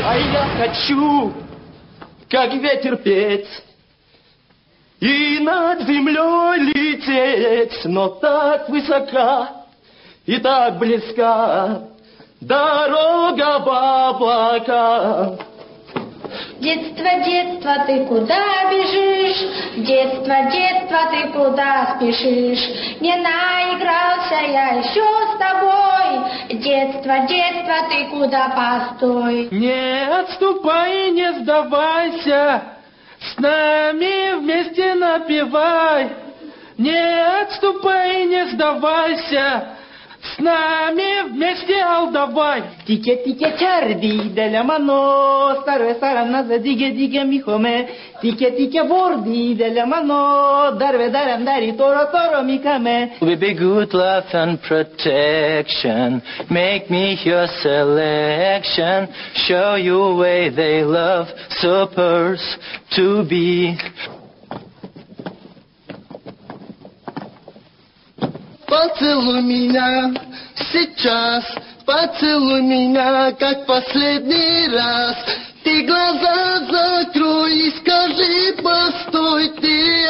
А я хочу, как ветер петь, и над землей лететь, но так высока и так близка дорога в облака. Детство, детство, ты куда бежишь? Детство, детство, ты куда спешишь? Не наигрался я еще с тобой. Детство, детство, ты куда постой? Не отступай, не сдавайся, с нами вместе напевай. Не отступай, не сдавайся, с нами вместе алдавай. Тике-тике чарди деля мано, старая сарана за диге-диге михоме. Тике-тике борди деля мано, дарве дарам дари торо-торо микаме. With be good love and protection, make me your selection, show you way they love, supposed to be. Поцелуй меня сейчас, поцелуй меня, как последний раз. Ты глаза закрой и скажи, постой ты.